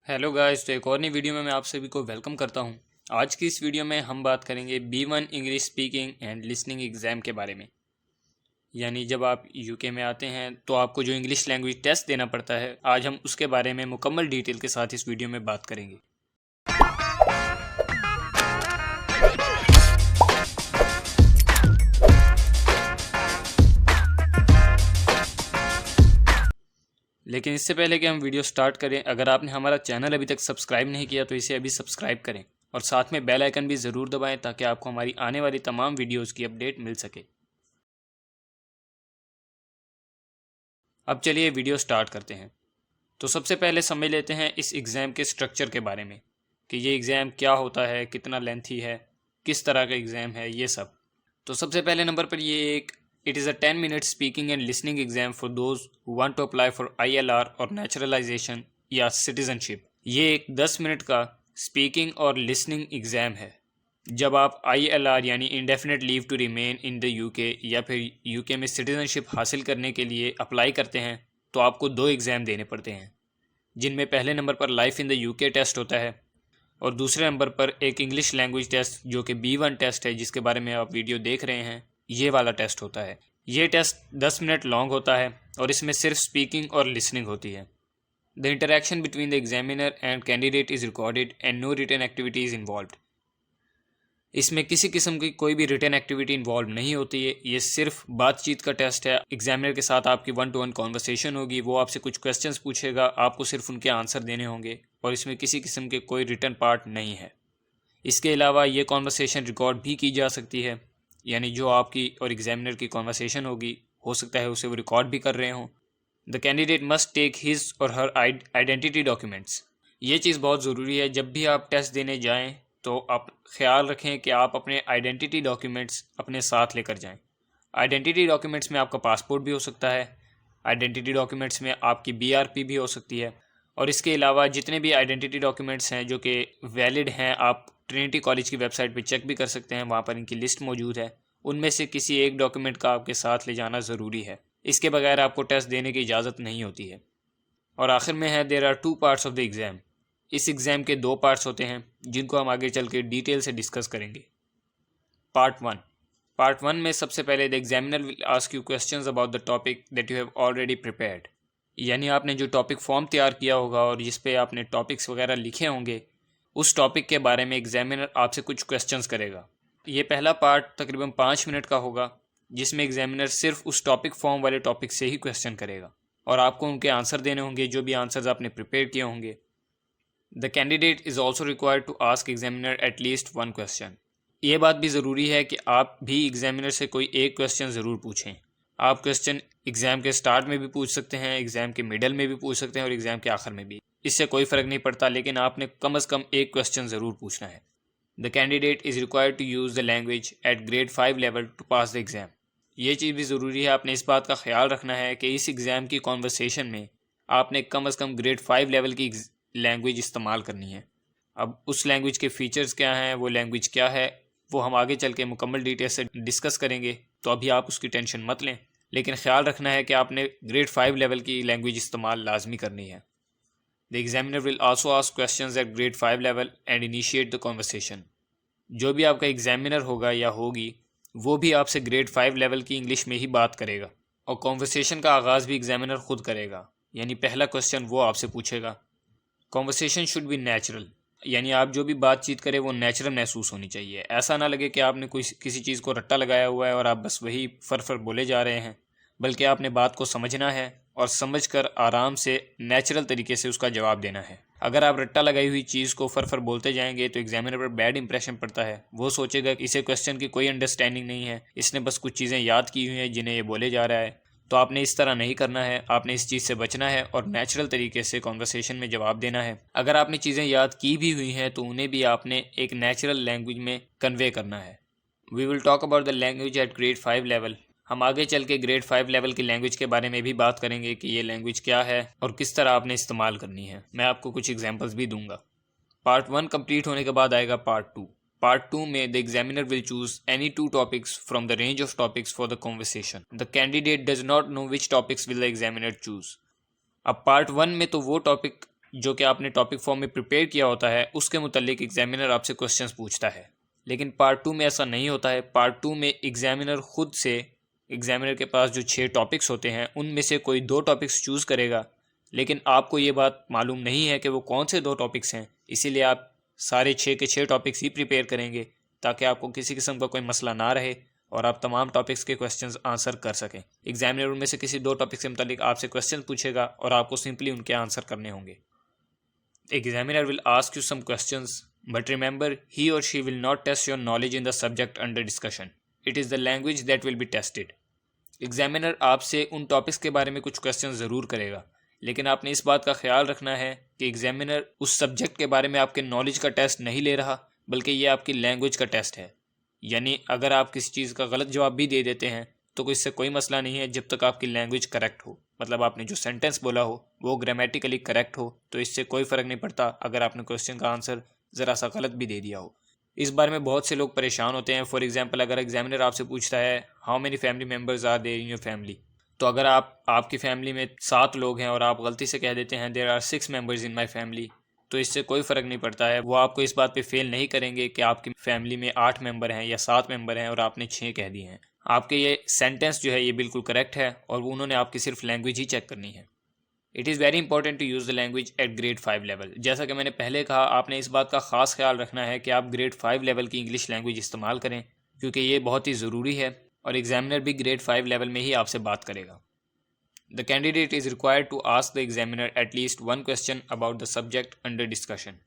Hello guys, तो एक और नई वीडियो में मैं आप सभी को वेलकम करता हूं। आज की इस वीडियो में हम बात करेंगे B1 English speaking and listening exam के बारे में। यानी जब आप यूके में आते हैं तो आपको जो इंग्लिश लैंग्वेज टेस्ट देना पड़ता है, आज हम उसके बारे में मुकम्मल डिटेल के साथ इस वीडियो में बात करेंगे। लेकिन इससे पहले कि हम वीडियो स्टार्ट करें, अगर आपने हमारा चैनल अभी तक सब्सक्राइब नहीं किया तो इसे अभी सब्सक्राइब करें और साथ में बेल आइकन भी ज़रूर दबाएं ताकि आपको हमारी आने वाली तमाम वीडियोज़ की अपडेट मिल सके। अब चलिए वीडियो स्टार्ट करते हैं। तो सबसे पहले समझ लेते हैं इस एग्ज़ाम के स्ट्रक्चर के बारे में कि ये एग्ज़ाम क्या होता है, कितना लेंथी है, किस तरह का एग्ज़ाम है, ये सब। तो सबसे पहले नंबर पर ये it is a 10 minute speaking and listening exam for those who want to apply for ILR और नेचुरलाइजेशन या सिटीज़नशिप। ये एक 10 मिनट का स्पीकिंग और लिसनिंग एग्ज़ाम है। जब आप ILR यानी indefinite leave to remain in the UK या फिर यूके में सिटीज़नशिप हासिल करने के लिए अप्लाई करते हैं तो आपको 2 एग्ज़ाम देने पड़ते हैं, जिनमें पहले नंबर पर life in the UK test होता है और दूसरे नंबर पर एक इंग्लिश लैंग्वेज टेस्ट जो कि B1 टेस्ट है, जिसके बारे में आप वीडियो देख रहे हैं, ये वाला टेस्ट होता है। ये टेस्ट 10 मिनट लॉन्ग होता है और इसमें सिर्फ स्पीकिंग और लिसनिंग होती है। The interaction between the examiner and candidate is recorded and no written activity is involve. इसमें किसी किस्म की कोई भी रिटन एक्टिविटी इन्वॉल्व नहीं होती है। ये सिर्फ बातचीत का टेस्ट है। एग्जामिनर के साथ आपकी 1-to-1 कॉन्वर्सेशन होगी, वो आपसे कुछ क्वेश्चंस पूछेगा, आपको सिर्फ उनके आंसर देने होंगे और इसमें किसी किस्म के कोई रिटन पार्ट नहीं है। इसके अलावा ये कॉन्वर्सेशन रिकॉर्ड भी की जा सकती है, यानी जो आपकी और एग्जामिनर की कॉन्वर्सेशन होगी, हो सकता है उसे वो रिकॉर्ड भी कर रहे हों। The candidate must take his or her identity documents. ये चीज़ बहुत ज़रूरी है। जब भी आप टेस्ट देने जाएं तो आप ख्याल रखें कि आप अपने आइडेंटिटी डॉक्यूमेंट्स अपने साथ लेकर जाएं। आइडेंटिटी डॉक्यूमेंट्स में आपका पासपोर्ट भी हो सकता है, आइडेंटिटी डॉक्यूमेंट्स में आपकी BRP भी हो सकती है और इसके अलावा जितने भी आइडेंटिटी डॉक्यूमेंट्स हैं जो कि वैलिड हैं, आप ट्रिनिटी कॉलेज की वेबसाइट पर चेक भी कर सकते हैं, वहाँ पर इनकी लिस्ट मौजूद है। उनमें से किसी एक डॉक्यूमेंट का आपके साथ ले जाना ज़रूरी है। इसके बगैर आपको टेस्ट देने की इजाज़त नहीं होती है। और आखिर में है there are 2 parts of the exam. इस एग्ज़ाम के 2 पार्ट्स होते हैं जिनको हम आगे चल के डिटेल से डिस्कस करेंगे। पार्ट वन में सबसे पहले the examiner will ask you questions about the topic that you have already prepared. यानी आपने जो टॉपिक फॉर्म तैयार किया होगा और जिस पे आपने टॉपिक्स वगैरह लिखे होंगे, उस टॉपिक के बारे में एग्जामिनर आपसे कुछ क्वेश्चंस करेगा। ये पहला पार्ट तकरीबन 5 मिनट का होगा, जिसमें एग्जामिनर सिर्फ उस टॉपिक फॉर्म वाले टॉपिक से ही क्वेश्चन करेगा और आपको उनके आंसर देने होंगे, जो भी आंसर्स आपने प्रिपेयर किए होंगे। The candidate is also required to ask examiner at least 1 question. ये बात भी ज़रूरी है कि आप भी एग्जामिनर से कोई एक क्वेश्चन ज़रूर पूछें। आप क्वेश्चन एग्ज़ाम के स्टार्ट में भी पूछ सकते हैं, एग्ज़ाम के मिडल में भी पूछ सकते हैं और एग्ज़ाम के आखिर में भी। इससे कोई फ़र्क नहीं पड़ता, लेकिन आपने कम अज़ कम एक क्वेश्चन ज़रूर पूछना है। The candidate is required to use the language at grade 5 level to pass the exam. ये चीज़ भी ज़रूरी है। आपने इस बात का ख्याल रखना है कि इस एग्ज़ाम की कॉन्वर्सेशन में आपने कम अज़ कम ग्रेड 5 लेवल की लैंग्वेज इस्तेमाल करनी है। अब उस लैंग्वेज के फ़ीचर्स क्या हैं, वो लैंग्वेज क्या है, वो हम आगे चल के मुकम्मल डिटेल से डिस्कस करेंगे, तो अभी आप उसकी टेंशन मत लें। लेकिन ख्याल रखना है कि आपने ग्रेड 5 लेवल की लैंग्वेज इस्तेमाल लाजमी करनी है। The examiner will also ask questions eight grade 5 level and initiate the conversation. जो भी आपका एग्जामिनर होगा या होगी, वो भी आपसे ग्रेड 5 लेवल की इंग्लिश में ही बात करेगा और कॉन्वर्सेशन का आगाज़ भी एग्जामिनर खुद करेगा, यानी पहला क्वेश्चन वो आपसे पूछेगा। कॉन्वर्सेशन शुड बी नेचुरल, यानी आप जो भी बातचीत करें वो नेचुरल महसूस होनी चाहिए। ऐसा ना लगे कि आपने कोई किसी चीज़ को रट्टा लगाया हुआ है और आप बस वही फर बोले जा रहे हैं, बल्कि आपने बात को समझना है और समझकर आराम से नेचुरल तरीके से उसका जवाब देना है। अगर आप रट्टा लगाई हुई चीज़ को फर बोलते जाएंगे तो एग्जामिनर पर बैड इंप्रेशन पड़ता है। वो सोचेगा कि इसे क्वेश्चन की कोई अंडरस्टैंडिंग नहीं है, इसने बस कुछ चीज़ें याद की हुई हैं जिन्हें ये बोले जा रहा है। तो आपने इस तरह नहीं करना है, आपने इस चीज़ से बचना है और नेचुरल तरीके से कॉन्वर्सेशन में जवाब देना है। अगर आपने चीज़ें याद की भी हुई हैं तो उन्हें भी आपने एक नेचुरल लैंग्वेज में कन्वे करना है। We will talk about the language at grade 5 level. हम आगे चल के ग्रेड 5 लेवल की लैंग्वेज के बारे में भी बात करेंगे कि ये लैंग्वेज क्या है और किस तरह आपने इस्तेमाल करनी है। मैं आपको कुछ एग्जाम्पल्स भी दूंगा। पार्ट 1 कंप्लीट होने के बाद आएगा पार्ट 2। पार्ट 2 में the examiner will choose any 2 topics from the range of topics for the conversation. The candidate does not know which topics will the examiner choose. अब पार्ट 1 में तो वो टॉपिक जो कि आपने टॉपिक फॉर्म में prepare किया होता है उसके मुतालिक एग्जामिनर आपसे क्वेश्चंस पूछता है। लेकिन पार्ट 2 में ऐसा नहीं होता है। पार्ट 2 में एग्जामिनर खुद से, एग्जामिनर के पास जो 6 टॉपिक्स होते हैं उनमें से कोई 2 टॉपिक्स चूज़ करेगा, लेकिन आपको ये बात मालूम नहीं है कि वो कौन से 2 टॉपिक्स हैं, इसीलिए आप सारे 6 के 6 टॉपिक्स ही प्रिपेयर करेंगे ताकि आपको किसी किस्म का कोई मसला ना रहे और आप तमाम टॉपिक्स के क्वेश्चंस आंसर कर सकें। एग्जामिनर उनमें से किसी 2 टॉपिक्स के मुतालिक आपसे क्वेश्चन पूछेगा और आपको सिंपली उनके आंसर करने होंगे। Examiner will ask you some questions, but remember he और she will not test your knowledge in the subject under discussion, it is the language that will be tested. Examiner आपसे उन topics के बारे में कुछ question ज़रूर करेगा, लेकिन आपने इस बात का ख्याल रखना है कि एग्जामिनर उस सब्जेक्ट के बारे में आपके नॉलेज का टेस्ट नहीं ले रहा, बल्कि ये आपकी लैंग्वेज का टेस्ट है। यानी अगर आप किसी चीज़ का गलत जवाब भी दे देते हैं तो इससे कोई मसला नहीं है जब तक आपकी लैंग्वेज करेक्ट हो, मतलब आपने जो सेंटेंस बोला हो वो ग्रामेटिकली करेक्ट हो, तो इससे कोई फ़र्क नहीं पड़ता अगर आपने क्वेश्चन का आंसर ज़रा सा गलत भी दे दिया हो। इस बारे में बहुत से लोग परेशान होते हैं। फॉर एग्जांपल, अगर एग्जामिनर आपसे पूछता है how many family members are there in your family, तो अगर आपकी फैमिली में 7 लोग हैं और आप गलती से कह देते हैं there are 6 members in my family, तो इससे कोई फ़र्क नहीं पड़ता है। वो आपको इस बात पे फेल नहीं करेंगे कि आपकी फैमिली में 8 मेंबर हैं या 7 मेंबर हैं और आपने 6 कह दिए हैं। आपके ये सेंटेंस जो है ये बिल्कुल करेक्ट है और उन्होंने आपकी सिर्फ लैंग्वेज ही चेक करनी है। It is very important to use the language at grade 5 level. जैसा कि मैंने पहले कहा, आपने इस बात का ख़ास ख्याल रखना है कि आप ग्रेड 5 लेवल की इंग्लिश लैंग्वेज इस्तेमाल करें, क्योंकि ये बहुत ही ज़रूरी है और एग्जामिनर भी ग्रेड 5 लेवल में ही आपसे बात करेगा। The candidate is required to ask the examiner at least one question about the subject under discussion.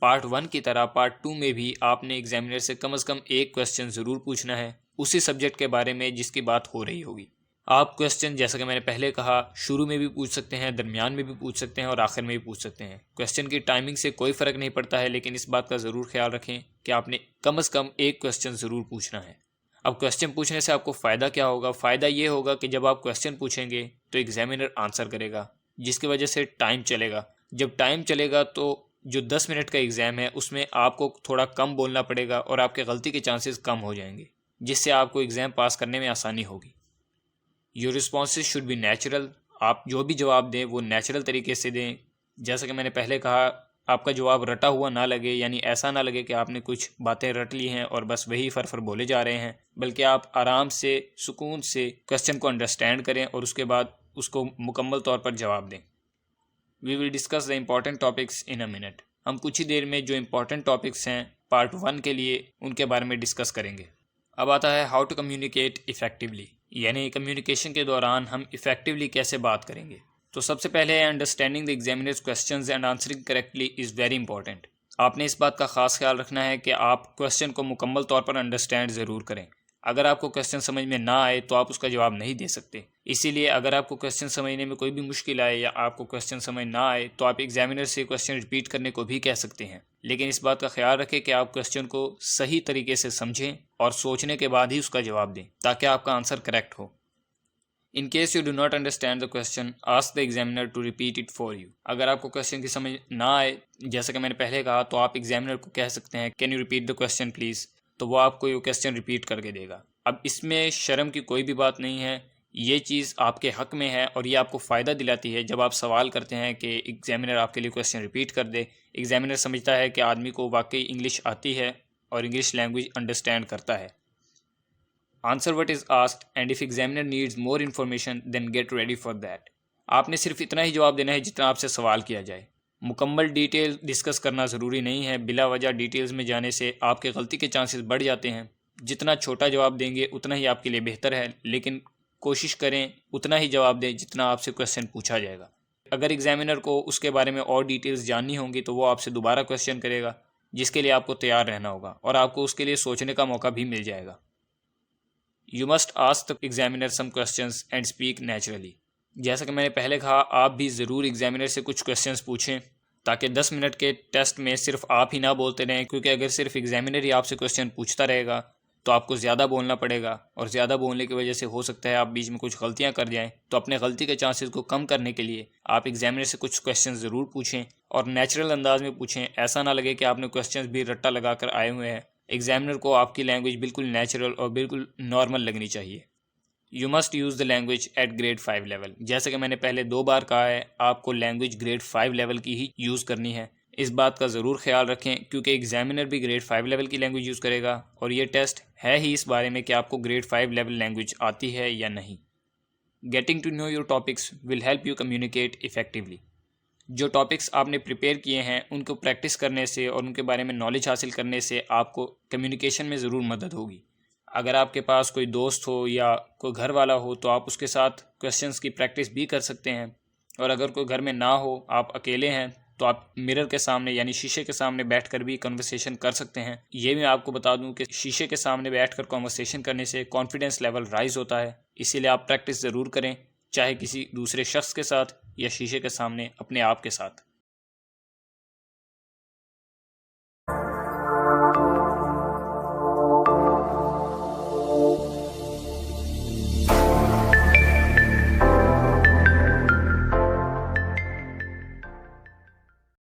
Part 1 की तरह पार्ट 2 में भी आपने एग्जामिनर से कम एक क्वेश्चन ज़रूर पूछना है उसी सब्जेक्ट के बारे में जिसकी बात हो रही होगी। आप क्वेश्चन, जैसा कि मैंने पहले कहा, शुरू में भी पूछ सकते हैं, दरमियान में भी पूछ सकते हैं और आखिर में भी पूछ सकते हैं। क्वेश्चन की टाइमिंग से कोई फ़र्क नहीं पड़ता है, लेकिन इस बात का ज़रूर ख्याल रखें कि आपने कम एक क्वेश्चन ज़रूर पूछना है। अब क्वेश्चन पूछने से आपको फ़ायदा क्या होगा? फ़ायदा ये होगा कि जब आप क्वेश्चन पूछेंगे तो एग्जामिनर आंसर करेगा, जिसकी वजह से टाइम चलेगा। जब टाइम चलेगा तो जो 10 मिनट का एग्ज़ाम है उसमें आपको थोड़ा कम बोलना पड़ेगा और आपके गलती के चांसेस कम हो जाएंगे, जिससे आपको एग्ज़ाम पास करने में आसानी होगी। Your responses should be natural. आप जो भी जवाब दें वो नेचुरल तरीके से दें। जैसा कि मैंने पहले कहा, आपका जवाब रटा हुआ ना लगे, यानी ऐसा ना लगे कि आपने कुछ बातें रट ली हैं और बस वही फर बोले जा रहे हैं, बल्कि आप आराम से, सुकून से क्वेश्चन को अंडरस्टैंड करें और उसके बाद उसको मुकम्मल तौर पर जवाब दें। We will discuss the important topics in a minute. हम कुछ ही देर में जो इम्पॉर्टेंट टॉपिक्स हैं पार्ट 1 के लिए उनके बारे में डिस्कस करेंगे। अब आता है हाउ टू कम्युनिकेट इफ़ेक्टिवली, यानी कम्युनिकेशन के दौरान हम इफ़ेक्टिवली कैसे बात करेंगे। तो सबसे पहले understanding the examiners questions and answering correctly is very important. आपने इस बात का ख़ास ख्याल रखना है कि आप क्वेश्चन को मुकम्मल तौर पर अंडरस्टैंड ज़रूर करें। अगर आपको क्वेश्चन समझ में ना आए तो आप उसका जवाब नहीं दे सकते। इसीलिए अगर आपको क्वेश्चन समझने में कोई भी मुश्किल आए या आपको क्वेश्चन समझ ना आए तो आप एग्जामिनर से क्वेश्चन रिपीट करने को भी कह सकते हैं, लेकिन इस बात का ख्याल रखें कि आप क्वेश्चन को सही तरीके से समझें और सोचने के बाद ही उसका जवाब दें ताकि आपका आंसर करेक्ट हो। In case you do not understand the question, ask the examiner to repeat it for you. अगर आपको क्वेश्चन की समझ ना आए, जैसा कि मैंने पहले कहा, तो आप एग्जामिनर को कह सकते हैं can you repeat the question please, तो वो आपको ये क्वेश्चन रिपीट करके देगा। अब इसमें शर्म की कोई भी बात नहीं है, ये चीज़ आपके हक़ में है और ये आपको फ़ायदा दिलाती है। जब आप सवाल करते हैं कि एग्जामिनर आपके लिए क्वेश्चन रिपीट कर दे, एग्जामिनर समझता है कि आदमी को वाकई इंग्लिश आती है और इंग्लिश लैंग्वेज अंडरस्टैंड करता है। Answer what is asked and if examiner needs more information then get ready for that. आपने सिर्फ इतना ही जवाब देना है जितना आपसे सवाल किया जाए। मुकम्मल डिटेल डिस्कस करना ज़रूरी नहीं है। बिला वजह डिटेल्स में जाने से आपके गलती के चांसेस बढ़ जाते हैं। जितना छोटा जवाब देंगे उतना ही आपके लिए बेहतर है, लेकिन कोशिश करें उतना ही जवाब दें जितना आपसे क्वेश्चन पूछा जाएगा। अगर एग्जामिनर को उसके बारे में और डिटेल्स जाननी होंगी तो वो आपसे दोबारा क्वेश्चन करेगा, जिसके लिए आपको तैयार रहना होगा और आपको उसके लिए सोचने का मौका भी मिल जाएगा। You must ask the examiner some questions and speak naturally. जैसा कि मैंने पहले कहा, आप भी ज़रूर एग्जामिनर से कुछ क्वेश्चंस पूछें ताकि 10 मिनट के टेस्ट में सिर्फ आप ही ना बोलते रहें, क्योंकि अगर सिर्फ एग्जामिनर ही आपसे क्वेश्चन पूछता रहेगा तो आपको ज़्यादा बोलना पड़ेगा और ज़्यादा बोलने की वजह से हो सकता है आप बीच में कुछ गलतियां कर जाएं। तो अपने गलती के चांसेस को कम करने के लिए आप एग्जामिनर से कुछ क्वेश्चन ज़रूर पूछें और नेचुरल अंदाज में पूछें। ऐसा ना लगे कि आपने क्वेश्चन भी रट्टा लगा कर आए हुए हैं। एग्जामिनर को आपकी लैंग्वेज बिल्कुल नेचुरल और बिल्कुल नॉर्मल लगनी चाहिए। You must use the language at grade 5 level. जैसे कि मैंने पहले 2 बार कहा है, आपको लैंग्वेज ग्रेड 5 लेवल की ही यूज़ करनी है। इस बात का ज़रूर ख्याल रखें क्योंकि एग्जामिनर भी ग्रेड 5 लेवल की लैंग्वेज यूज़ करेगा और ये टेस्ट है ही इस बारे में कि आपको ग्रेड 5 लेवल लैंग्वेज आती है या नहीं। Getting to know your topics will help you communicate effectively. जो टॉपिक्स आपने प्रिपेयर किए हैं उनको प्रैक्टिस करने से और उनके बारे में नॉलेज हासिल करने से आपको कम्युनिकेशन में ज़रूर मदद होगी। अगर आपके पास कोई दोस्त हो या कोई घर वाला हो तो आप उसके साथ क्वेश्चंस की प्रैक्टिस भी कर सकते हैं, और अगर कोई घर में ना हो, आप अकेले हैं, तो आप मिरर के सामने यानी शीशे के सामने बैठकर भी कन्वर्सेशन कर सकते हैं। ये मैं आपको बता दूं कि शीशे के सामने बैठकर कन्वर्सेशन करने से कॉन्फिडेंस लेवल राइज होता है, इसीलिए आप प्रैक्टिस ज़रूर करें, चाहे किसी दूसरे शख्स के साथ या शीशे के सामने अपने आप के साथ।